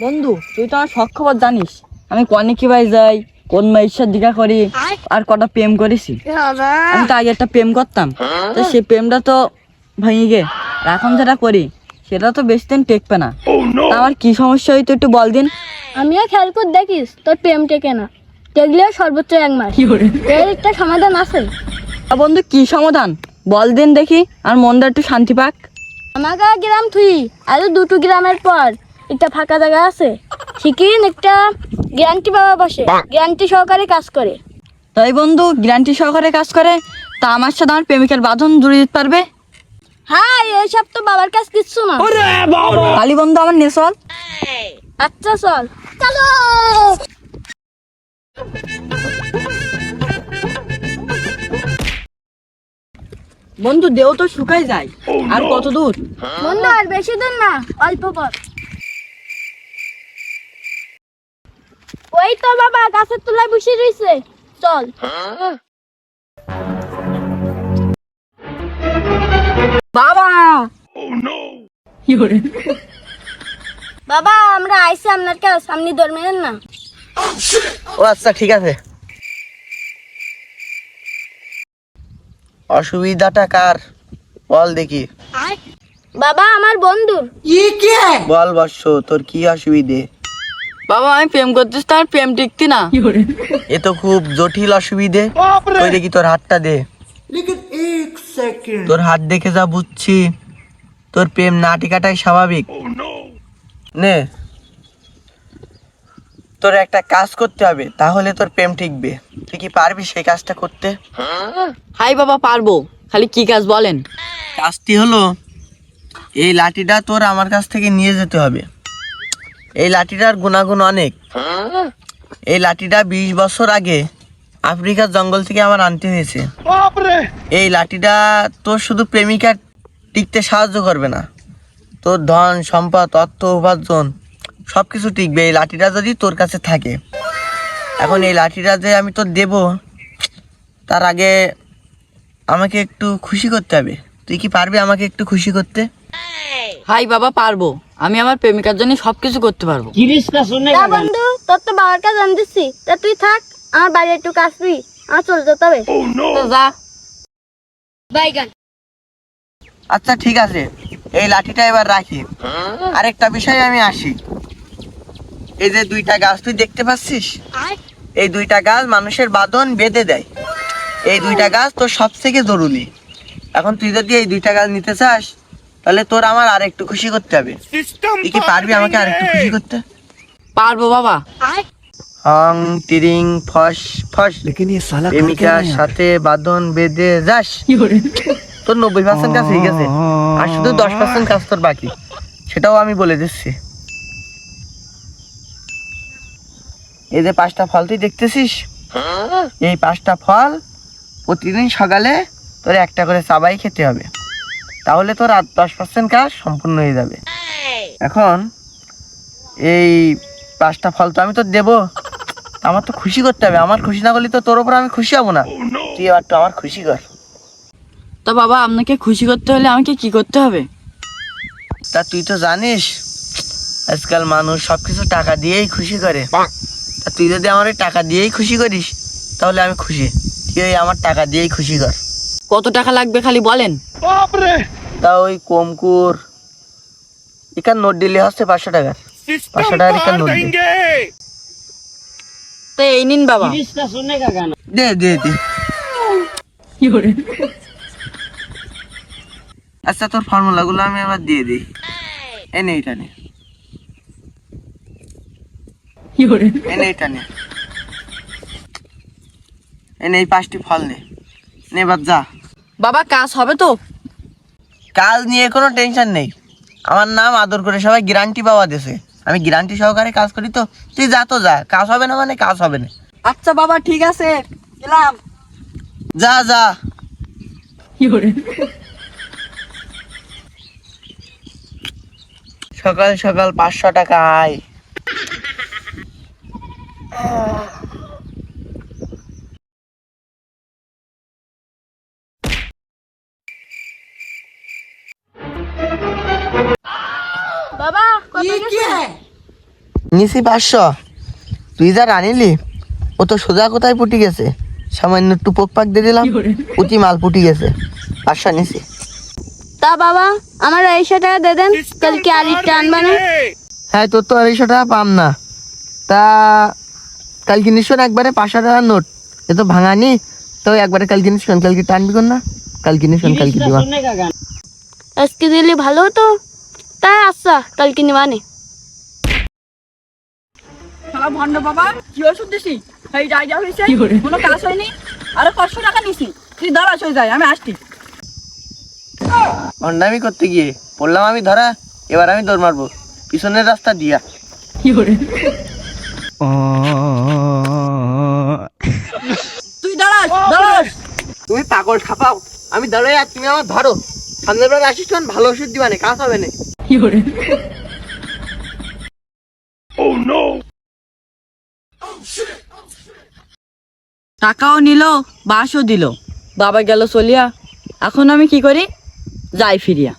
বন্ধু তুই তো আমার শখ খবর জানিস, আমি কনে কি ভাই যাই, কোন মেয়ের সাথে দেখা করি, আর কটা প্রেম করেছি। আমি তো আগে একটা প্রেম করতাম, তো সেই প্রেমটা তো ভেঙে গে। আর এখন যেটা করি সেটা তো বেশি দিন টেকবে না। তা আমার কি সমস্যা হইতো একটু বল দিন। আমিও খেয়াল করে দেখিস তোর প্রেম টেকে না, টেকলেও সর্বোচ্চ 1 মাস। এর একটা সমাধান আছে। বন্ধু কি সমাধান বল দিন দেখি, আর মনটা একটু শান্তি পাক। আমাকে গ্রাম থুই আরো 2টো গ্রামের পর একটা ফাঁকা জায়গা আছে, শিখিন একটা গ্যারান্টি বাবা বসে, গ্যারান্টি সহকারে কাজ করে। তাই বন্ধু গ্যারান্টি সহকারে কাজ করে, তা আমার সাথে আমার প্রেমিকার বাঁধন জুড়ে দিতে পারবে? হ্যাঁ, এইসব তো বাবার কাজ কিচ্ছু না। কালী বন্ধু আমার নিয়ে চল। আচ্ছা চল চলো। বন্ধু দেও তো শুকাই যায়, আর কত দূর? বন্ধু আর বেশি দূর না, অল্প পথ। ওই তো বাবা গাছের তলায় বসে রইছে, চল। বাবা বাবা আমরা আইছি আপনার কাছে, আপনি ধরবেন না। ও আচ্ছা ঠিক আছে। অসুবিধাটা কার বল দেখি। বাবা আমার বন্ধুর। বল বর্ষ, তোর কি অসুবিধে? বাবা আমি প্রেম করতেছি, তার প্রেম টিকতি না। এ তো খুব জটিল অসুবিধে। তুই দেখি তোর হাতটা দে। তোর হাত দেখে যা বুঝছি তোর প্রেম না টিকাটাই স্বাভাবিক। নে, তোর একটা কাজ করতে হবে, তাহলে তোর প্রেম টিকবে। তুই কি পারবি সেই কাজটা করতে? হাই বাবা পারবো, খালি কি কাজ বলেন। কাজটি হলো, এই লাঠিটা তোর আমার কাছ থেকে নিয়ে যেতে হবে। এই লাঠিটার গুণাগুণ অনেক। এই লাঠিটা 20 বছর আগে আফ্রিকার জঙ্গল থেকে আমার আনতে হয়েছে। এই লাঠিটা তোর শুধু প্রেমিকা টিকতে সাহায্য করবে না, তোর ধন সম্পদ অর্থ উপার্জন সবকিছু টিকবে এই লাঠিটা যদি তোর কাছে থাকে। এখন এই লাঠিটা যে আমি তোর দেব, তার আগে আমাকে একটু খুশি করতে হবে। তুই কি পারবি আমাকে একটু খুশি করতে? হাই বাবা পারবো, আমি আমার প্রেমিকার জন্য সবকিছু করতে পারবো। তা বন্ধু তোর তো বাবার কাছে আনতেছি, তা তুই থাক, আমার বাড়ি একটু কাজ তুই, আমার চলে যেতে হবে। তো যা। বাইগান। আচ্ছা ঠিক আছে, এই লাঠিটা এবার রাখি। আরেকটা বিষয়ে আমি আসি। এই যে 2টা গাছ তুই দেখতে পাচ্ছিস, এই 2টা গাছ মানুষের বাঁধন বেঁধে দেয়। এই 2টা গাছ তোর সব থেকে জরুরি। এখন তুই যদি এই 2টা গাছ নিতে চাস, তাহলে তোর আমার আর একটু খুশি করতে হবে। তুই কি পারবি আমাকে আর একটু খুশি করতে? পারবো বাবা। হং টিরিং ফস ফস, প্রেমিকার সাথে বাঁধন বেঁধে যাস। তোর 90% কাজ হয়ে গেছে, আর শুধু 10% কাজ তোর বাকি, সেটাও আমি বলে দিচ্ছি। এই যে 5টা ফল তুই দেখতেছিস, এই 5টা ফল প্রতিদিন সকালে তোর একটা করে চাবাই খেতে হবে, তাহলে তোর আর 10% কাজ সম্পূর্ণ হয়ে যাবে। এখন এই 5টা ফল তো আমি তোর দেবো, আমার তো খুশি করতে হবে। আমার খুশি না করলে তো তোর উপর আমি খুশি হব না। তুই এবার তো আমার খুশি কর। তো বাবা আপনাকে খুশি করতে হলে আমাকে কি করতে হবে? তা তুই তো জানিস আজকাল মানুষ সবকিছু টাকা দিয়েই খুশি করে। তা তুই যদি আমার ওই টাকা দিয়েই খুশি করিস, তাহলে আমি খুশি। তুই ওই আমার টাকা দিয়েই খুশি কর। কত টাকা লাগবে খালি বলেন। তা ওই কমকুর এখান নোট দিলে হচ্ছে 500 টাকার। 500 টাকার এখান নোট তো এই নিন বাবা। দে দে দে। আচ্ছা তোর ফর্মুলাগুলো আমি আবার দিয়ে দিই। এনে এটা নে, এনে এটা নে, এনে এই 5টি ফল নে। নে এবার যা। বাবা কাজ হবে তো? কাজ নিয়ে কোনো টেনশন নেই। আমার নাম আদর করে সবাই গ্যারান্টি পাওয়া দিয়েছে। আমি গ্যারান্টি সহকারে কাজ করি। তো তুই যা, তো যা, কাজ হবে না মানে কাজ হবে না। আচ্ছা বাবা ঠিক আছে, গেলাম। যা যা। সকাল সকাল 500 টাকা আয়। বাবা কত গেছে? নিছি 500। তুই যা আনিলি ও তো সোজা কোথায় পুটি গেছে, সামান্য একটু পোক পাক দিয়ে দিলাম, পুটি মাল পুটি গেছে। 500 নিছি। তা বাবা আমার 200 টাকা দিয়ে দেন, কালকে আলিটা আনবানে। হ্যাঁ, তোর তো 250 টাকা পাম না। তা কালকে নিশন একবারে 500 টাকার নোট, এ তো ভাঙানি। তো একবারে কালকে নিশন, কালকে টানবি কোন না, কালকে নিশন কালকে দিবা। আজকে দিলে ভালো হতো। তা আচ্ছা কালকে নিবানে। শালা ভন্ড বাবা, কি ওষুধ দিছি? এই যা যা হয়েছে, কোনো কাজ হয়নি। আরে 500 টাকা নিছি, তুই দাঁড়াস হয়ে যায়, আমি আসছি। অন্ডামি করতে গিয়ে পড়লাম আমি ধরা, এবার আমি দৌড় মারবো পিছনের রাস্তা দিয়া। তুই দাঁড়াস দাঁড়াস। তুমি পাগল খাপাও, আমি দাঁড়াই আর তুমি আমার ধরো। সামনের বার আসিস তখন ভালো ওষুধ দিবা না, কাজ হবে না। টাকাও নিল, বাসও দিল, বাবা গেল চলিয়া। এখন আমি কি করি? যাই ফিরিয়া।